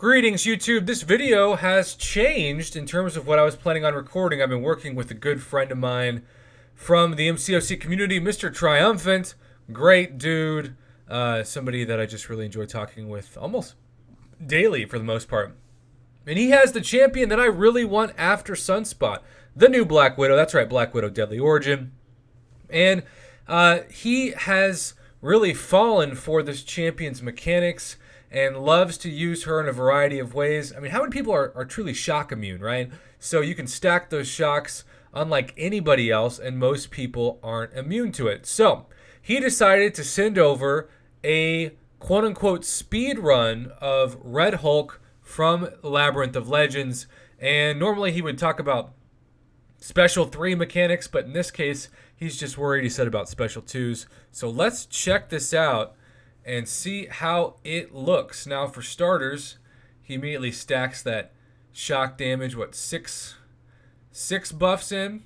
Greetings, YouTube. This video has changed in terms of what I was planning on recording. I've been working with a good friend of mine from the MCOC community, Mr. Triumphant. Great dude. Somebody that I just really enjoy talking with almost daily for the most part. And he has the champion that I really want after Sunspot. The new Black Widow. That's right, Black Widow Deadly Origin. And he has really fallen for this champion's mechanics and loves to use her in a variety of ways. I mean, how many people are truly shock immune, right? So you can stack those shocks unlike anybody else, and most people aren't immune to it. So he decided to send over a quote-unquote speed run of Red Hulk from Labyrinth of Legends. And normally he would talk about Special 3 mechanics, but in this case, he's just worried, he said, about Special 2s. So let's check this out and see how it looks. Now, for starters, he immediately stacks that shock damage, six buffs in.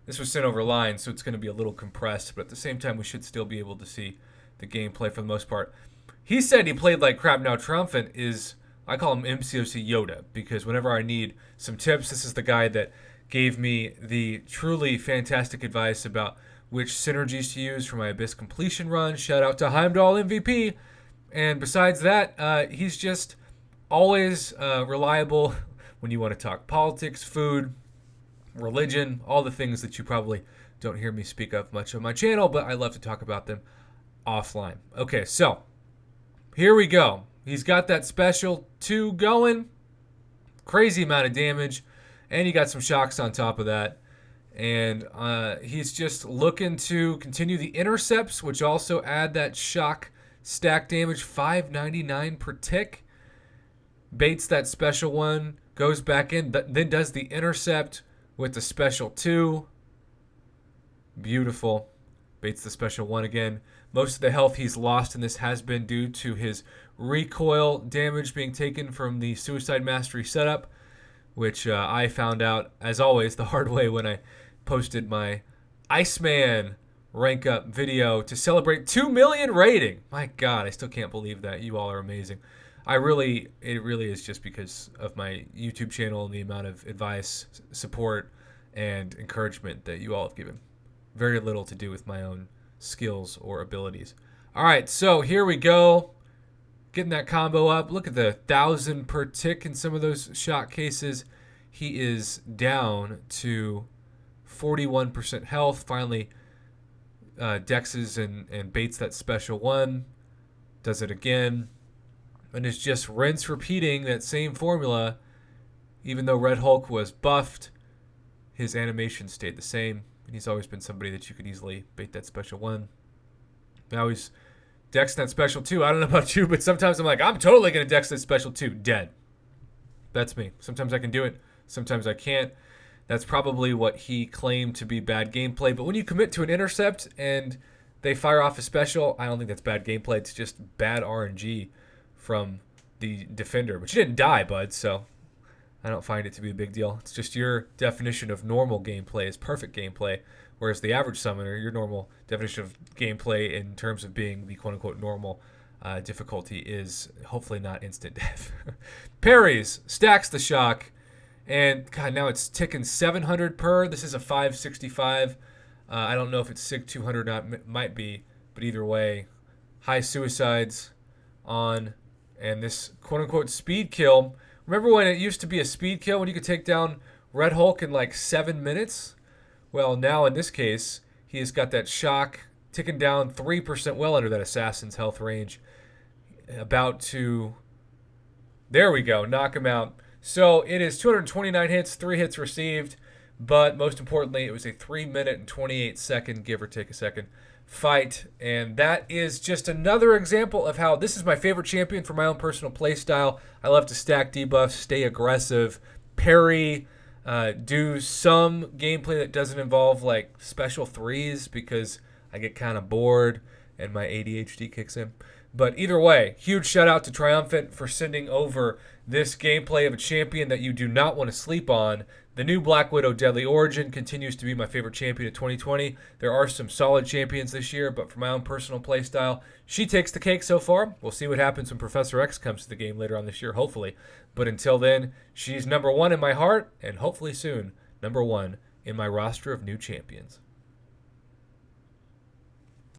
This was sent over line, so it's going to be a little compressed, but at the same time, we should still be able to see the gameplay for the most part. He said he played like crap. Now, Triumphant is, I call him MCOC Yoda, because whenever I need some tips, this is the guy that gave me the truly fantastic advice about which synergies to use for my Abyss completion run. Shout out to Heimdall MVP. And besides that, he's just always reliable when you want to talk politics, food, religion, all the things that you probably don't hear me speak of much on my channel, but I love to talk about them offline. Okay, so here we go. He's got that Special 2 going. Crazy amount of damage. And you got some shocks on top of that. And he's just looking to continue the intercepts, which also add that shock stack damage, 599 per tick. Baits that Special 1, goes back in, then does the intercept with the Special 2. Beautiful. Baits the Special 1 again. Most of the health he's lost in this has been due to his recoil damage being taken from the Suicide Mastery setup, which I found out, as always, the hard way when I posted my Iceman rank up video to celebrate 2 million rating. My God, I still can't believe that. You all are amazing. It really is just because of my YouTube channel and the amount of advice, support, and encouragement that you all have given. Very little to do with my own skills or abilities. All right, so here we go. Getting that combo up. Look at the 1,000 per tick in some of those shot cases. He is down to 41% health. Finally dexes and baits that Special 1. Does it again. And it's just rinse repeating that same formula. Even though Red Hulk was buffed, his animation stayed the same. And he's always been somebody that you could easily bait that Special 1. Now he's dex that Special 2. I don't know about you, but sometimes I'm like, I'm totally going to dex that Special 2. Dead. That's me. Sometimes I can do it. Sometimes I can't. That's probably what he claimed to be bad gameplay. But when you commit to an intercept and they fire off a special, I don't think that's bad gameplay. It's just bad RNG from the defender. But you didn't die, bud, so I don't find it to be a big deal. It's just your definition of normal gameplay is perfect gameplay, whereas the average summoner, your normal definition of gameplay in terms of being the quote-unquote normal difficulty is hopefully not instant death. Parries, stacks the shock, and God, now it's ticking 700 per. This is a 565. I don't know if it's SIG 200 or not. Might be, but either way, high suicides on, and this quote-unquote speed kill. Remember when it used to be a speed kill when you could take down Red Hulk in like 7 minutes? Well, now in this case, he has got that shock ticking down 3%, well under that assassin's health range. About to, there we go, knock him out. So it is 229 hits, 3 hits received, but most importantly, it was a 3-minute and 28-second, give or take a second, fight. And that is just another example of how this is my favorite champion for my own personal play style. I love to stack debuffs, stay aggressive, parry, do some gameplay that doesn't involve like Special 3s because I get kind of bored and my ADHD kicks in. But either way, huge shout out to Triumphant for sending over this gameplay of a champion that you do not want to sleep on. The new Black Widow Deadly Origin continues to be my favorite champion of 2020. There are some solid champions this year, but for my own personal playstyle, she takes the cake so far. We'll see what happens when Professor X comes to the game later on this year, hopefully. But until then, she's number one in my heart, and hopefully soon, number one in my roster of new champions.